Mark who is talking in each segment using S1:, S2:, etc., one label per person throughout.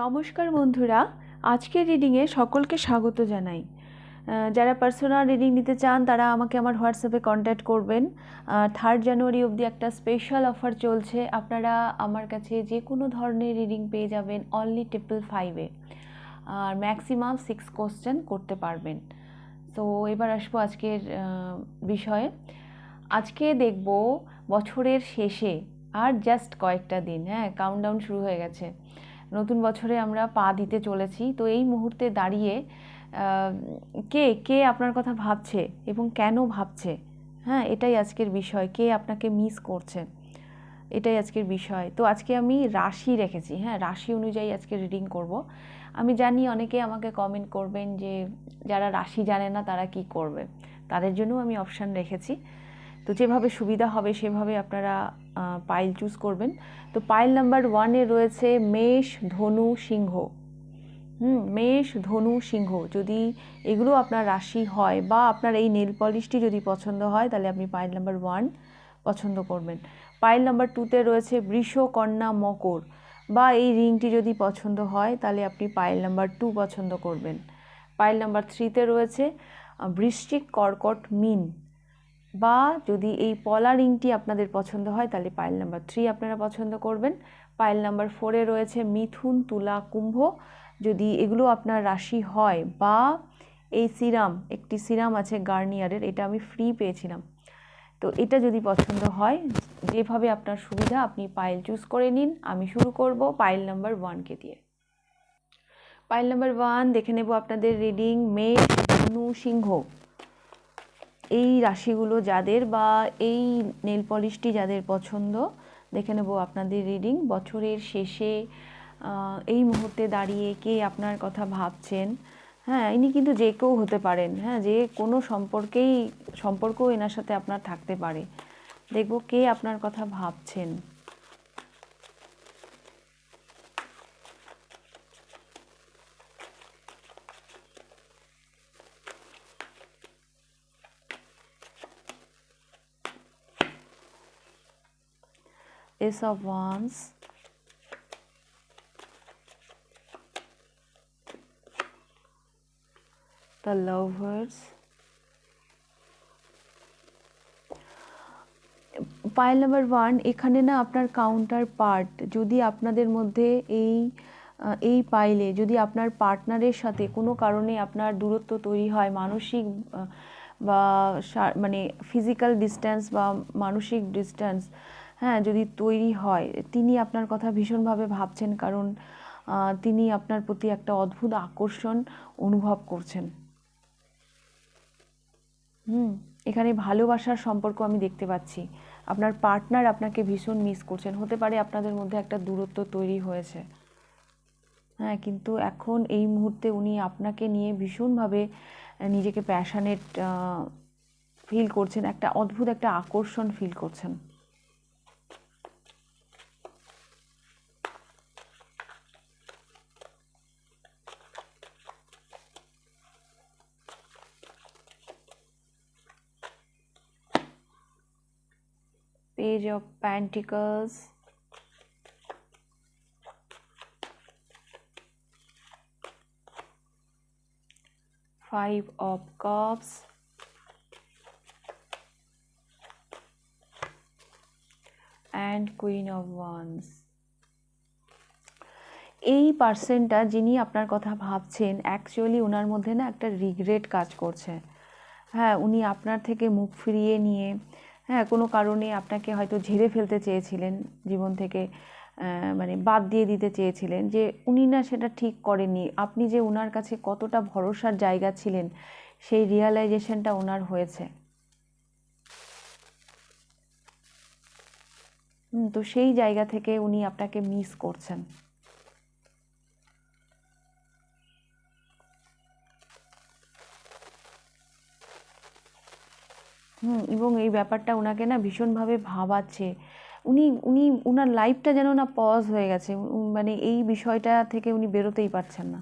S1: নমস্কার বন্ধুরা, আজকের রিডিংয়ে সকলকে স্বাগত জানাই। যারা পার্সোনাল রিডিং নিতে চান তারা আমাকে আমার হোয়াটসঅ্যাপে কন্ট্যাক্ট করবেন। 3 জানুয়ারি অবধি একটা স্পেশাল অফার চলছে। আপনারা আমার কাছে যে কোনো ধরনের রিডিং পেয়ে যাবেন অনলি 555-এ, আর ম্যাক্সিমাম 6 কোশ্চেন করতে পারবেন। তো এবার আসবো আজকের বিষয়ে। আজকে দেখব বছরের শেষে আর জাস্ট কয়েকটা দিন, কাউন্টডাউন শুরু হয়ে গেছে, নতুন বছরে আমরা পা দিতে চলেছি। তো এই মুহূর্তে দাঁড়িয়ে কে কে আপনার কথা ভাবছে এবং কেন ভাবছে, এটাই আজকের বিষয়। কে আপনাকে মিস করছে, এটাই আজকের বিষয়। তো আজকে আমি রাশি রেখেছি, রাশি অনুযায়ী আজকে রিডিং করব। আমি জানি অনেকে আমাকে কমেন্ট করবেন যে যারা রাশি জানে না তারা কি করবে, তাদের জন্যও আমি অপশান রেখেছি। তো যেভাবে সুবিধা হবে সেভাবে আপনারা পাইল চুজ করবেন। তো পাইল নাম্বার 1-এ রয়েছে মেষ, ধনু, সিংহ। মেষ, ধনু, সিংহ যদি এগুলো আপনার রাশি হয় বা আপনার এই নেল পলিশটি যদি পছন্দ হয় তাহলে আপনি পাইল নাম্বার 1 পছন্দ করবেন। পাইল নাম্বার 2-তে রয়েছে বৃষ, কন্যা, মকর, বা এই রিংটি যদি পছন্দ হয় তাহলে আপনি পাইল নাম্বার 2 পছন্দ করবেন। পাইল নাম্বার 3-তে রয়েছে বৃশ্চিক, কর্কট, মীন, বা যদি এই পলা রিংটি আপনাদের পছন্দ হয় তাহলে পাইল নাম্বার 3 আপনারা পছন্দ করবেন। পাইল নাম্বার 4-এ রয়েছে মিথুন, তুলা, কুম্ভ। যদি এগুলো আপনার রাশি হয়, বা এই সিরাম, একটি সিরাম আছে গার্নিয়ারের, এটা আমি ফ্রি পেয়েছিলাম, তো এটা যদি পছন্দ হয়, যেভাবে আপনার সুবিধা আপনি পাইল চুজ করে নিন। আমি শুরু করব পাইল নাম্বার 1-কে দিয়ে। পাইল নাম্বার 1 দেখে নেব আপনাদের রিডিং। মেষ, ধনু, সিংহ, এই রাশিগুলো যাদের, বা এই নেল পলিশটি যাদের পছন্দ, দেখে নেব আপনাদের রিডিং। বছরের শেষে এই মুহূর্তে দাঁড়িয়ে কে আপনার কথা ভাবছেন। ইনি কিন্তু যে কেউ হতে পারেন, যে কোনো সম্পর্কও এনার সাথে আপনার থাকতে পারে। দেখব কে আপনার কথা ভাবছেন। Ace of Wands, the Lovers, pile number 1। এখানে না আপনার কাউন্টার পার্ট, যদি আপনাদের মধ্যে এই পাইলে যদি আপনার পার্টনারের সাথে কোনো কারণে আপনার দূরত্ব তৈরি হয়, মানসিক বা মানে ফিজিক্যাল ডিস্ট্যান্স বা মানসিক ডিস্ট্যান্স যদি তৈরি হয়, তিনি আপনার কথা ভীষণভাবে ভাবছেন, কারণ তিনি আপনার প্রতি একটা অদ্ভুত আকর্ষণ অনুভব করছেন। এখানে ভালোবাসার সম্পর্ক আমি দেখতে পাচ্ছি। আপনার পার্টনার আপনাকে ভীষণ মিস করছেন, হতে পারে আপনাদের মধ্যে একটা দূরত্ব তৈরি হয়েছে, কিন্তু এখন এই মুহূর্তে উনি আপনাকে নিয়ে ভীষণভাবে নিজেকে প্যাশনেট ফিল করছেন, একটা অদ্ভুত একটা আকর্ষণ ফিল করছেন। Page of Pentacles, Five of Cups, and Queen of Wands. এই পার্সনটা যিনি আপনার কথা ভাবছেন, অ্যাকচুয়ালি ওনার মধ্যে না একটা রিগ্রেট কাজ করছে। উনি আপনার থেকে মুখ ফিরিয়ে নিয়ে কোনো কারণে আপনাকে হয়তো ঝেড়ে ফেলতে চেয়েছিলেন জীবন থেকে, মানে বাদ দিয়ে দিতে চেয়েছিলেন, যে উনি না সেটা ঠিক করেননি। আপনি যে ওনার কাছে কতটা ভরসার জায়গা ছিলেন, সেই রিয়ালাইজেশনটা ওনার হয়েছে। তো সেই জায়গা থেকে উনি আপনাকে মিস করছেন। এবং এই ব্যাপারটা ওনাকে না ভীষণভাবে ভাবাচ্ছে। উনি উনি ওনার লাইফটা যেন না পজ হয়ে গেছে, মানে এই বিষয়টা থেকে উনি বেরোতেই পারছেন না,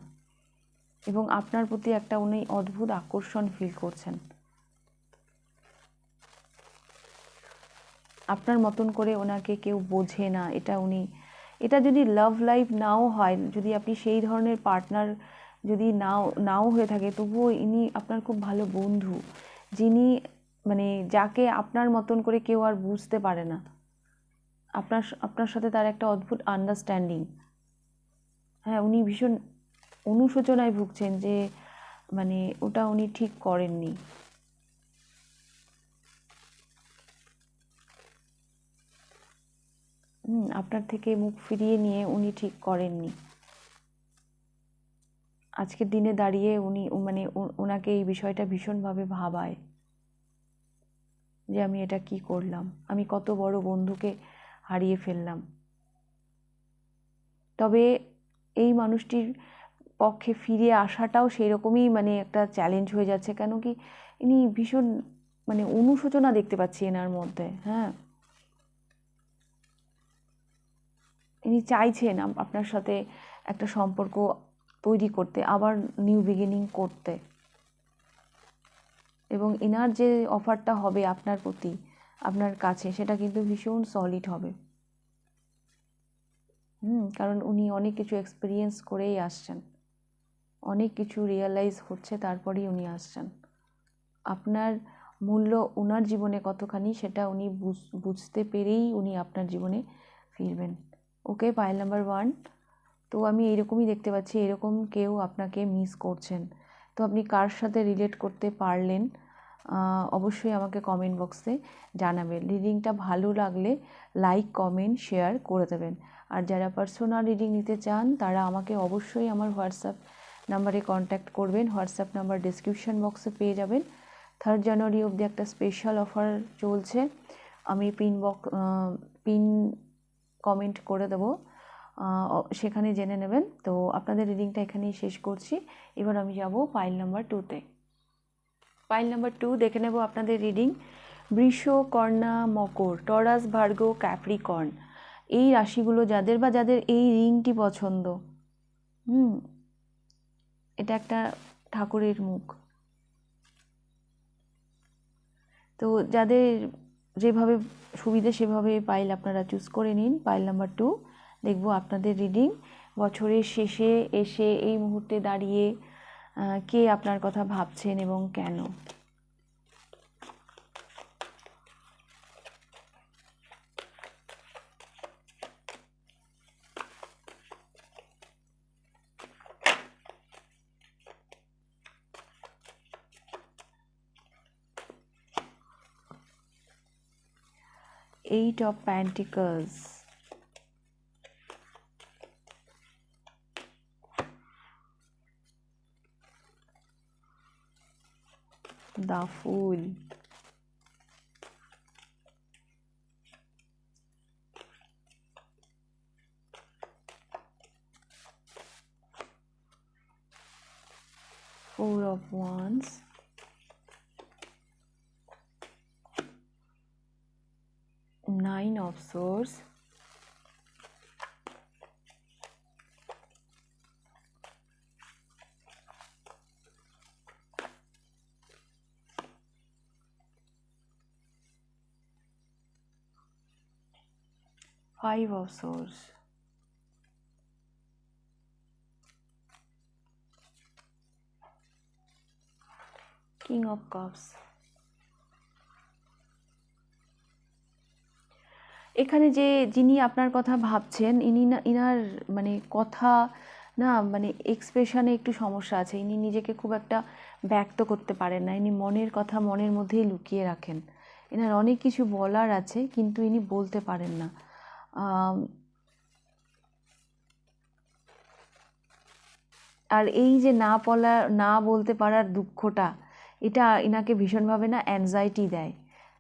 S1: এবং আপনার প্রতি একটা উনি অদ্ভুত আকর্ষণ ফিল করছেন। আপনার মতন করে ওনাকে কেউ বোঝে না, এটা উনি এটা যদি লাভ লাইফ নাও হয়, যদি আপনি সেই ধরনের পার্টনার যদি নাও হয়ে থাকে, তবুও ইনি আপনার খুব ভালো বন্ধু, যিনি মানে যাকে আপনার মতন করে কেউ আর বুঝতে পারে না। আপনার সাথে তার একটা অদ্ভুত আন্ডারস্ট্যান্ডিং। হ্যাঁ, উনি ভীষণ অনুশোচনায় ভুগছেন যে মানে ওটা উনি ঠিক করেননি। আপনার থেকে মুখ ফিরিয়ে নিয়ে উনি ঠিক করেননি। আজকের দিনে দাঁড়িয়ে উনি মানে ওনাকে এই বিষয়টা ভীষণভাবে ভাবায় যে আমি এটা কি করলাম, আমি কত বড় বন্ধুকে হারিয়ে ফেললাম। তবে এই মানুষটির পক্ষে ফিরে আসাটাও সেই রকমই মানে একটা চ্যালেঞ্জ হয়ে যাচ্ছে, কেন কি ইনি ভীষণ মানে অনুশোচনা দেখতে পাচ্ছি এনার মধ্যে। হ্যাঁ, ইনি চাইছেন আপনার সাথে একটা সম্পর্ক তৈরি করতে, আবার নিউ বিগিনিং করতে, এবং এনার যে অফারটা হবে আপনার প্রতি, আপনার কাছে, সেটা কিন্তু ভীষণ সলিড হবে। কারণ উনি অনেক কিছু এক্সপিরিয়েন্স করেই আসছেন, অনেক কিছু রিয়েলাইজ হচ্ছে, তারপরেই উনি আসছেন। আপনার মূল্য ওনার জীবনে কতখানি সেটা উনি বুঝতে পেরেই উনি আপনার জীবনে ফিরবেন। ওকে, পাইল নাম্বার 1। তো আমি এইরকমই দেখতে পাচ্ছি, এরকম কেউ আপনাকে মিস করছেন। তো আপনি কার সাথে রিলেট করতে পারলেন অবশ্যই আমাকে কমেন্ট বক্সে জানাবেন। রিডিংটা ভালো লাগলে লাইক, কমেন্ট, শেয়ার করে দেবেন। আর যারা পার্সোনাল রিডিং নিতে চান তারা আমাকে অবশ্যই আমার হোয়াটসঅ্যাপ নাম্বারে কন্ট্যাক্ট করবেন। হোয়াটসঅ্যাপ নাম্বার ডিসক্রিপশান বক্সে পেয়ে যাবেন। 3 জানুয়ারি অবধি একটা স্পেশাল অফার চলছে, আমি পিন কমেন্ট করে দেবো, সেখানে জেনে নেবেন। তো আপনাদের রিডিংটা এখানেই শেষ করছি। এবার আমি যাব পাইল নাম্বার 2তে। পাইল নাম্বার 2 দেখে নেব আপনাদের রিডিং। বৃষ, কন্যা, মকর, টরাস, ভার্গ, ক্যাপ্রিকর্ন, এই রাশিগুলো যাদের এই রিংটি পছন্দ, এটা একটা ঠাকুরের মুখ। তো যাদের যেভাবে সুবিধে সেভাবে পাইল আপনারা চুজ করে নিন। পাইল নাম্বার 2 দেখব আপনাদের রিডিং। বছরের শেষে এসে এই মুহূর্তে দাঁড়িয়ে কে আপনার কথা ভাবছেন এবং কেন। Eight of Pentacles, the Fool, Four of Wands, Nine of Swords, Five of Swords, King of Cups। এখানে যিনি আপনার কথা ভাবছেন, ইনার মানে কথা না, মানে এক্সপ্রেশনে একটু সমস্যা আছে। ইনি নিজেকে খুব একটা ব্যক্ত করতে পারেন না, ইনি মনের কথা মনের মধ্যেই লুকিয়ে রাখেন। এনার অনেক কিছু বলার আছে কিন্তু ইনি বলতে পারেন না। আর এই যে না বলতে পারার দুঃখটা, এটা ইনাকে ভীষণভাবে না অ্যাংজাইটি দেয়।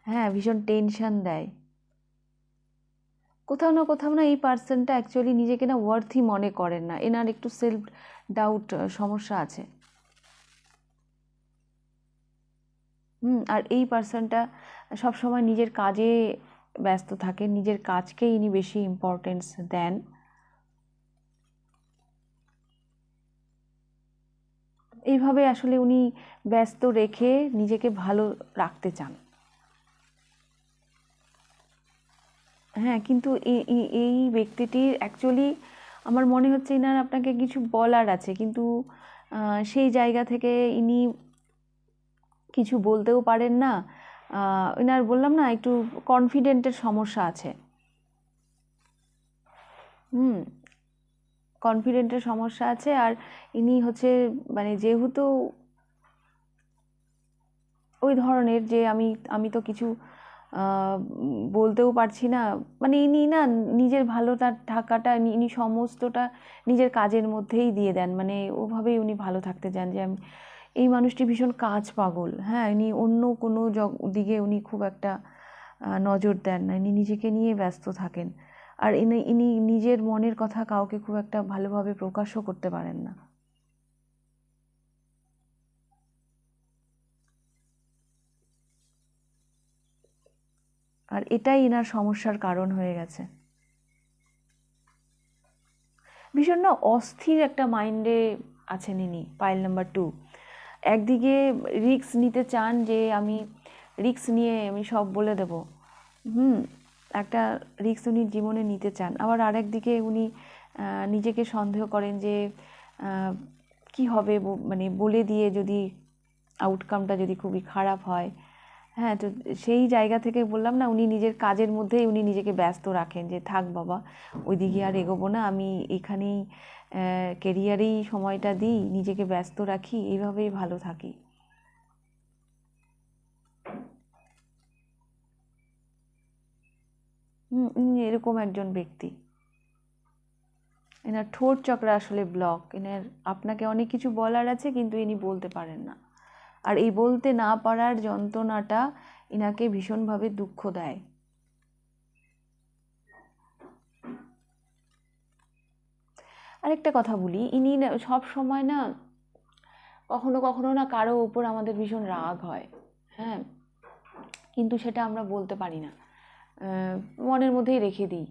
S1: হ্যাঁ, ভীষণ টেনশন দেয়। কোথাও না এই পার্সনটা অ্যাকচুয়ালি নিজেকে না ওয়ার্থি মনে করেন না, এনার একটু সেলফ ডাউট সমস্যা আছে। আর এই পার্সনটা সবসময় নিজের কাজে ব্যস্ত থাকে, নিজের কাজকে ইনি বেশি ইম্পর্টেন্স দেন। এইভাবে আসলে উনি ব্যস্ত রেখে নিজেকে ভালো রাখতে চান। হ্যাঁ, কিন্তু এই ব্যক্তিটির অ্যাকচুয়ালি আমার মনে হচ্ছে এনার আপনাকে কিছু বলার আছে, কিন্তু সেই জায়গা থেকে ইনি কিছু বলতেও পারেন না। এনার বললাম না একটু কনফিডেন্টের সমস্যা আছে। কনফিডেন্টের সমস্যা আছে। আর ইনি হচ্ছে মানে যেহেতু ওই ধরনের যে আমি তো কিছু বলতেও পারছি না, মানে ইনি না নিজের ভালোটা থাকাটা ইনি সমস্তটা নিজের কাজের মধ্যেই দিয়ে দেন, মানে ওভাবেই উনি ভালো থাকতে চান। যে আমি এই মানুষটি ভীষণ কাজ পাগল। হ্যাঁ, ইনি অন্য কোনো দিকে উনি খুব একটা নজর দেন না, ইনি নিজেকে নিয়ে ব্যস্ত থাকেন। আর ইনি ইনি নিজের মনের কথা কাউকে খুব একটা ভালোভাবে প্রকাশও করতে পারেন না। আর এটাই এনার সমস্যার কারণ হয়ে গেছে। ভীষণ না অস্থির একটা মাইন্ডে আছেন ইনি, পাইল নাম্বার 2। একদিকে রিস্ক নিতে চান যে আমি রিস্ক নিয়ে আমি সব বলে দেব, একটা রিস্ক উনি জীবনে নিতে চান। আবার আরেকদিকে উনি নিজেকে সন্দেহ করেন যে কি হবে, মানে বলে দিয়ে যদি আউটকামটা যদি খুবই খারাপ হয়। হ্যাঁ, তো সেই জায়গা থেকে বললাম না, উনি নিজের কাজের মধ্যেই উনি নিজেকে ব্যস্ত রাখেন যে থাক বাবা, ওইদিকে আর এগোবো না, আমি এখানেই কেরিয়ারেই সময়টা দিই, নিজেকে ব্যস্ত রাখি, এইভাবেই ভালো থাকি। ইনি এরকম একজন ব্যক্তি। এনার ঠোঁট চক্র আসলে ব্লক। এনার আপনাকে অনেক কিছু বলার আছে, কিন্তু ইনি বলতে পারেন না। আর এই বলতে না পারার যন্ত্রণাটা ইনাকে ভীষণভাবে দুঃখ দেয়। আরেকটা কথা বলি, ইনি না সব সময় না কখনো কখনো না কারো উপর আমাদের ভীষণ রাগ হয়। হ্যাঁ, কিন্তু সেটা আমরা বলতে পারি না, মনের মধ্যেই রেখে দিই।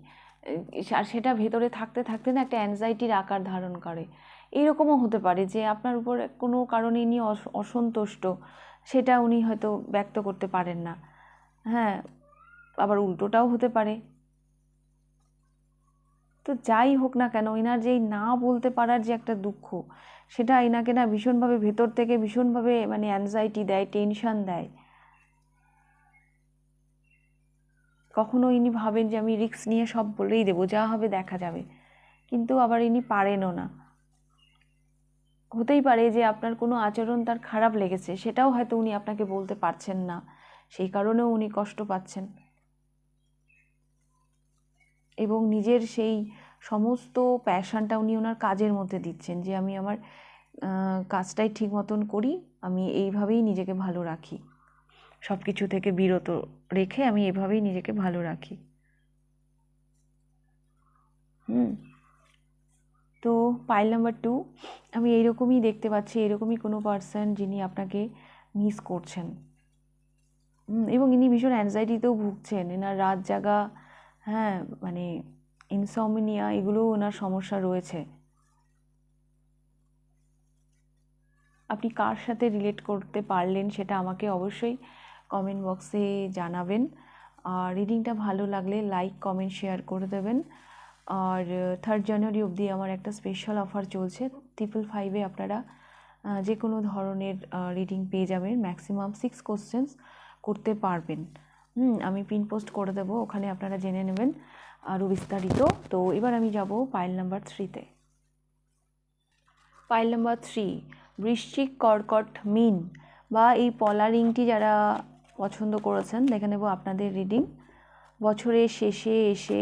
S1: আর সেটা ভেতরে থাকতে থাকতে না একটা অ্যাংজাইটির আকার ধারণ করে। এইরকমও হতে পারে যে আপনার উপর কোনো কারণে ইনি অসন্তুষ্ট, সেটা উনি হয়তো ব্যক্ত করতে পারেন না। হ্যাঁ, আবার উল্টোটাও হতে পারে। তো যাই হোক না কেন, এনার যেই না বলতে পারার যে একটা দুঃখ, সেটা এনাকে না ভীষণভাবে ভেতর থেকে ভীষণভাবে মানে অ্যাংজাইটি দেয়, টেনশন দেয়। কখনো ইনি ভাবেন যে আমি রিস্ক নিয়ে সব বলেই দেবো, যা হবে দেখা যাবে, কিন্তু আবার ইনি পারেনও না। হতেই পারে যে আপনার কোনো আচরণ তার খারাপ লেগেছে, সেটাও হয়তো উনি আপনাকে বলতে পারছেন না, সেই কারণেও উনি কষ্ট পাচ্ছেন। এবং নিজের সেই সমস্ত প্যাশনটা উনি ওনার কাজের মধ্যে দিচ্ছেন, যে আমি আমার কাজটাই ঠিক মতন করি, আমি এইভাবেই নিজেকে ভালো রাখি, সব কিছু থেকে বিরত রেখে আমি এভাবেই নিজেকে ভালো রাখি। তো পাইল নাম্বার 2, আমি এইরকমই দেখতে পাচ্ছি, এরকমই কোনো পার্সন যিনি আপনাকে মিস করছেন। এবং ইনি ভীষণ অ্যাংজাইটিতেও ভুগছেন, এনার রাত জাগা, হ্যাঁ মানে ইনসমনিয়া, এগুলোও ওনার সমস্যা রয়েছে। আপনি কার সাথে রিলেট করতে পারলেন সেটা আমাকে অবশ্যই কমেন্ট বক্সে জানাবেন। আর রিডিংটা ভালো লাগলে লাইক, কমেন্ট, শেয়ার করে দেবেন। আর 3rd জানুয়ারি অবধি আমার একটা স্পেশাল অফার চলছে। 555-এ আপনারা যে কোনো ধরনের রিডিং পেয়ে যাবেন, ম্যাক্সিমাম 6 কোশ্চেন্স করতে পারবেন। আমি পিন পোস্ট করে দেবো, ওখানে আপনারা জেনে নেবেন আরও বিস্তারিত। তো এবার আমি যাব পাইল নাম্বার 3-তে। পাইল নাম্বার 3, বৃশ্চিক, কর্কট, মীন বা এই পলা রিংটি যারা পছন্দ করেছেন, দেখে নেব আপনাদের রিডিং। বছরের শেষে এসে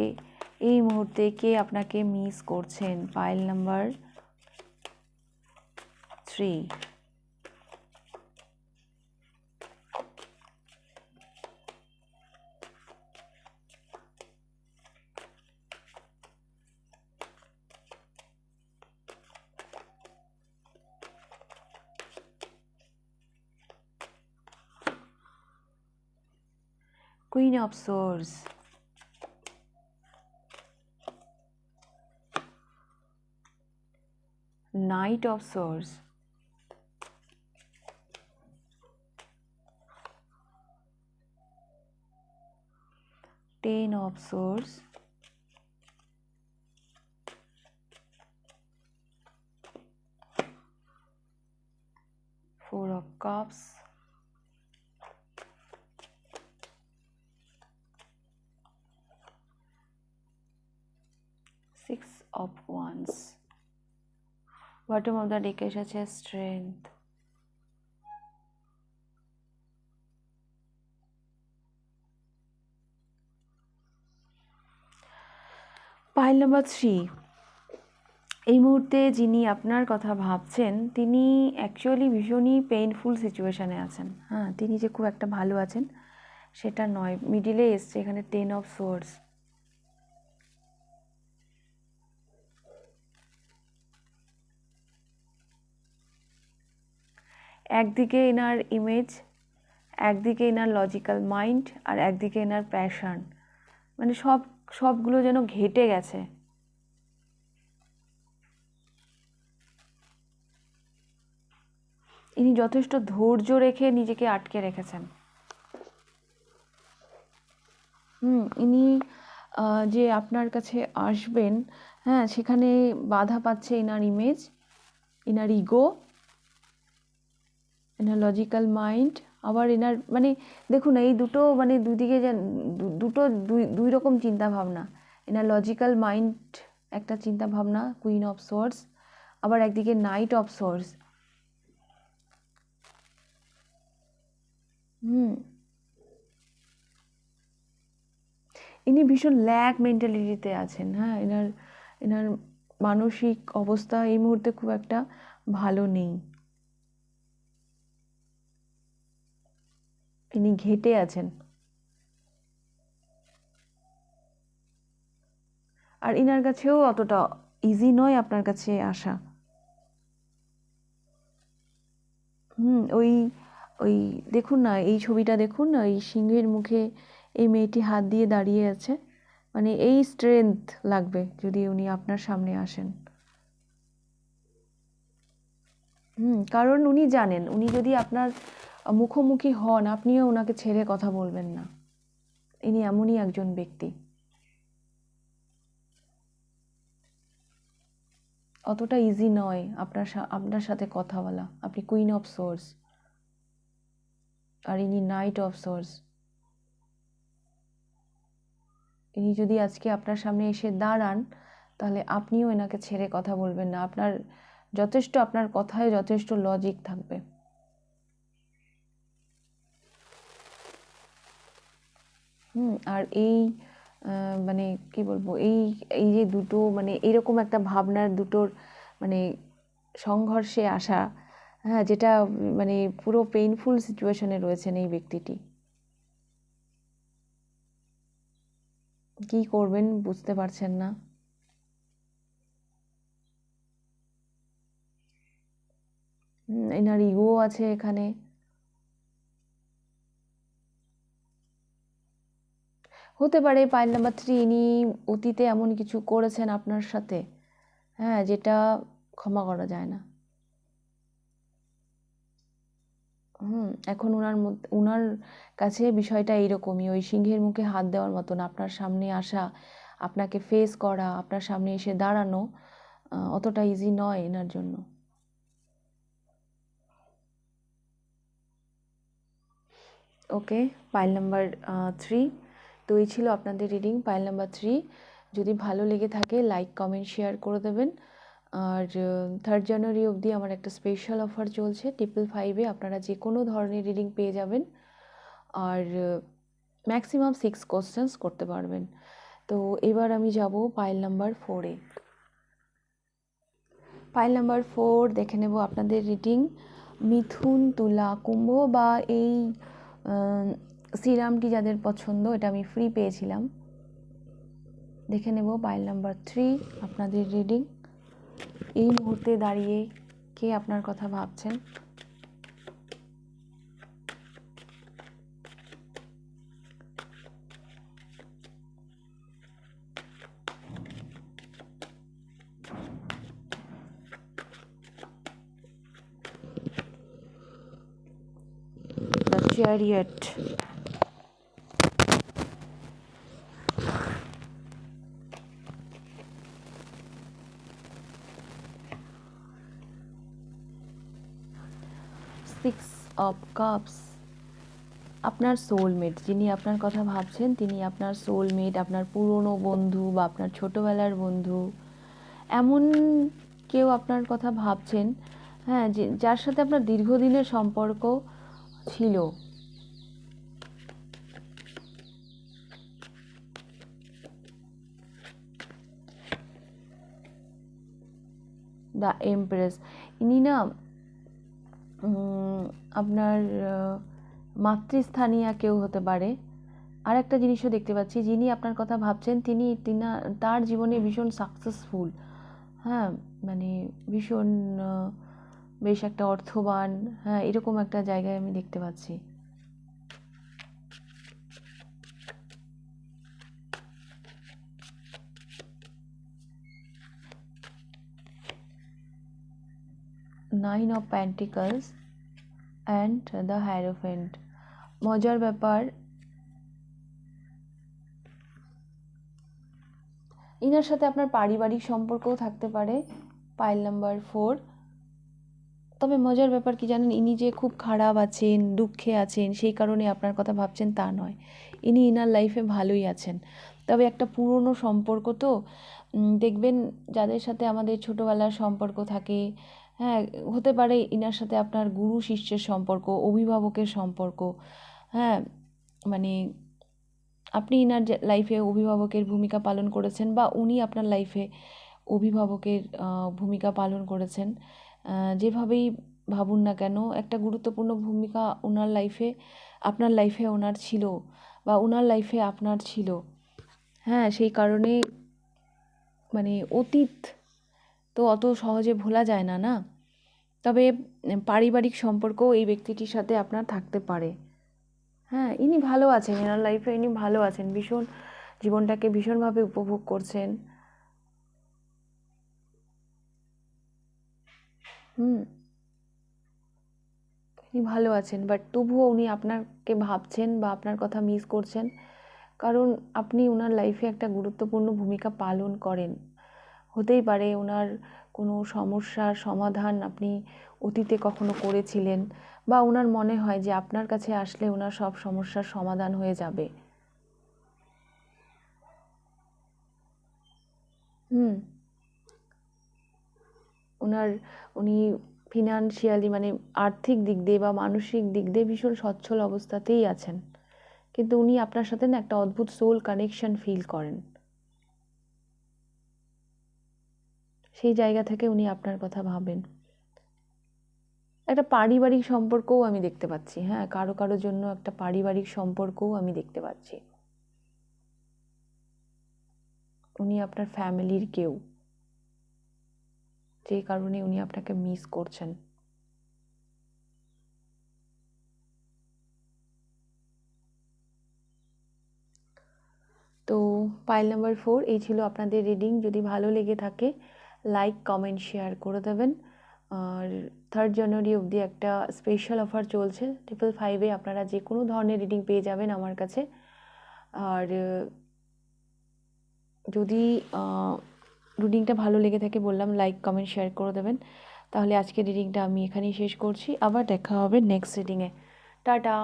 S1: এই মুহূর্তে কে আপনাকে মিস করছেন? Pile number 3। Queen of Swords, Knight of Swords, 10 of Swords, Four of Cups, Six of Wands. Bottom of the deck এসেছে Strength. পাইল নাম্বার 3, এই মুহূর্তে যিনি আপনার কথা ভাবছেন তিনি অ্যাকচুয়ালি ভীষণই পেইনফুল সিচুয়েশানে আছেন। হ্যাঁ, তিনি যে খুব একটা ভালো আছেন সেটা নয়, মিডিলে এসছে এখানে 10 অফ সোর্স। একদিকে এনার ইমেজ, একদিকে এনার লজিক্যাল মাইন্ড, আর একদিকে এনার প্যাশন, মানে সবগুলো যেন ঘেটে গেছে। ইনি যথেষ্ট ধৈর্য রেখে নিজেকে আটকে রেখেছেন। ইনি যে আপনার কাছে আসবেন, হ্যাঁ, সেখানে বাধা পাচ্ছে এনার ইমেজ, এনার ইগো, এনার লজিক্যাল মাইন্ড, আবার এনার মানে দেখুন এই দুটো মানে দুদিকে দুটো দুই রকম চিন্তা ভাবনা। এনার লজিক্যাল মাইন্ড একটা চিন্তা ভাবনা, কুইন অফ সোর্স, আবার একদিকে নাইট অফ সোর্স। ইনি ভীষণ ল্যাক মেন্টালিটিতে আছেন। হ্যাঁ, এনার মানসিক অবস্থা এই মুহূর্তে খুব একটা ভালো নেই। ইনি ঘেটে আছেন, আর ইনার কাছেও অতটা ইজি নয় আপনার কাছে আসা। ওই ওই দেখুন না, এই ছবিটা দেখুন না, এই সিংহের মুখে এই মেয়েটি হাত দিয়ে দাঁড়িয়ে আছে, মানে এই স্ট্রেংথ লাগবে যদি উনি আপনার সামনে আসেন। কারণ উনি জানেন উনি যদি আপনার মুখোমুখি হন আপনিও ওনাকে ছেড়ে কথা বলবেন না। ইনি এমনই একজন ব্যক্তি। অতটা ইজি নয় আপনার সাথে কথা বলা। আপনি কুইন অফ সোর্স আর ইনি নাইট অফ সোর্স। ইনি যদি আজকে আপনার সামনে এসে দাঁড়ান তাহলে আপনিও এনাকে ছেড়ে কথা বলবেন না। আপনার কথায় যথেষ্ট লজিক থাকবে। আর এই মানে কি বলবো, এই যে দুটো মানে এরকম একটা ভাবনার দুটোর মানে সংঘর্ষে আসা, হ্যাঁ, যেটা মানে পুরো পেইনফুল সিচুয়েশনে রয়েছেন এই ব্যক্তিটি। কি করবেন বুঝতে পারছেন না। এনার ইগো আছে এখানে। হতে পারে পাইল নাম্বার 3 ইনি অতীতে এমন কিছু করেছেন আপনার সাথে, হ্যাঁ, যেটা ক্ষমা করা যায় না। এখন ওনার কাছে বিষয়টা এইরকমই, ওই সিংহের মুখে হাত দেওয়ার মতন। আপনার সামনে আসা, আপনাকে ফেস করা, আপনার সামনে এসে দাঁড়ানো অতটা ইজি নয় এনার জন্য। ওকে, পাইল নাম্বার 3। তো এই ছিল আপনাদের রিডিং পাইল নাম্বার 3। যদি ভালো লেগে থাকে লাইক কমেন্ট শেয়ার করে দেবেন। আর 3rd জানুয়ারি অবধি আমার একটা স্পেশাল অফার চলছে, 555-এ আপনারা যে কোনো ধরনের রিডিং পেয়ে যাবেন, আর ম্যাক্সিমাম 6 কোশ্চেন্স করতে পারবেন। তো এবার আমি যাব পাইল নাম্বার 4-এ। পাইল নাম্বার 4 দেখে নেব আপনাদের রিডিং। মিথুন, তুলা, কুম্ভ বা এই সিরামটি যাদের পছন্দ, এটা আমি ফ্রি পেয়েছিলাম। দেখে নেব পাইল নাম্বার 3 আপনাদের রিডিং। এই মুহূর্তে দাঁড়িয়ে কে আপনার কথা ভাবছেন? The chariot, six of cups, আপনার সোলমেট, যিনি আপনার কথা ভাবছেন তিনি আপনার সোলমেট, আপনার পুরনো বন্ধু বা আপনার ছোটোবেলার বন্ধু, এমন কেউ আপনার কথা ভাবছেন, হ্যাঁ, যার সাথে আপনার দীর্ঘদিনের সম্পর্ক ছিল। দ্য এমপ্রেস, ইনি না আপনার মাতৃস্থানীয় কেউ হতে পারে। আর একটা জিনিসও দেখতে পাচ্ছি, যিনি আপনার কথা ভাবছেন তিনি তার জীবনে ভীষণ সাকসেসফুল, হ্যাঁ, মানে ভীষণ বেশ একটা অর্থবান, হ্যাঁ, এরকম একটা জায়গায় আমি দেখতে পাচ্ছি। Nine of pentacles and the হ্যারোফেন্ট। মজার ব্যাপার, ইনার সাথে আপনার পারিবারিক সম্পর্কও থাকতে পারে, পাইল নাম্বার 4। তবে মজার ব্যাপার কি জানেন, ইনি যে খুব খারাপ আছেন, দুঃখে আছেন, সেই কারণে আপনার কথা ভাবছেন তা নয়। ইনি ইনার লাইফে ভালোই আছেন। তবে একটা পুরনো সম্পর্ক তো, দেখবেন যাদের সাথে আমাদের ছোটোবেলার সম্পর্ক থাকে, হ্যাঁ, হতে পারে ইনার সাথে আপনার গুরু শিষ্যের সম্পর্ক, অভিভাবকের সম্পর্ক, হ্যাঁ, মানে আপনি ইনার লাইফে অভিভাবকের ভূমিকা পালন করেছেন বা উনি আপনার লাইফে অভিভাবকের ভূমিকা পালন করেছেন। যেভাবেই ভাবুন না কেন, একটা গুরুত্বপূর্ণ ভূমিকা ওনার লাইফে, আপনার লাইফে ওনার ছিল বা ওনার লাইফে আপনার ছিল, হ্যাঁ, সেই কারণে মানে অতীত তো অত সহজে ভোলা যায় না, না। তবে পারিবারিক সম্পর্কও এই ব্যক্তিটির সাথে আপনার থাকতে পারে। হ্যাঁ, ইনি ভালো আছেন, এনার লাইফে ইনি ভালো আছেন, ভীষণ জীবনটাকে ভীষণভাবে উপভোগ করছেন। উনি ভালো আছেন, বাট তবুও উনি আপনাকে ভাবছেন বা আপনার কথা মিস করছেন, কারণ আপনি ওনার লাইফে একটা গুরুত্বপূর্ণ ভূমিকা পালন করেন। হতেই পারে ওনার কোনো সমস্যার সমাধান আপনি অতীতে কখনো করেছিলেন, বা ওনার মনে হয় যে আপনার কাছে আসলে ওনার সব সমস্যার সমাধান হয়ে যাবে। উনি ফিনান্সিয়ালি মানে আর্থিক দিক দিয়ে বা মানসিক দিক দিয়ে ভীষণ সচ্ছল অবস্থাতেই আছেন, কিন্তু উনি আপনার সাথে না একটা অদ্ভুত সোল কানেকশন ফিল করেন। সেই জায়গা থেকে উনি আপনার কথা ভাবেন। একটা পারিবারিক সম্পর্কও আমি দেখতে পাচ্ছি, হ্যাঁ, কারো কারো জন্য একটা পারিবারিক সম্পর্কও আমি দেখতে পাচ্ছি। উনি আপনার ফ্যামিলির কেউ, যে কারণে উনি আপনাকে মিস করছেন। তো পাইল নাম্বার 4 এই ছিল আপনাদের রিডিং। যদি ভালো লেগে থাকে লাইক কমেন্ট শেয়ার করে দেবেন। আর 3rd জানুয়ারি অবধি একটা স্পেশাল অফার চলছে, 555-এ আপনারা যে কোনো ধরনের রিডিং পেয়ে যাবেন আমার কাছে। আর যদি রিডিংটা ভালো লেগে থাকে বললাম লাইক কমেন্ট শেয়ার করে দেবেন। তাহলে আজকের রিডিংটা আমি এখানেই শেষ করছি, আবার দেখা হবে নেক্সট রিডিংয়ে। টাটা।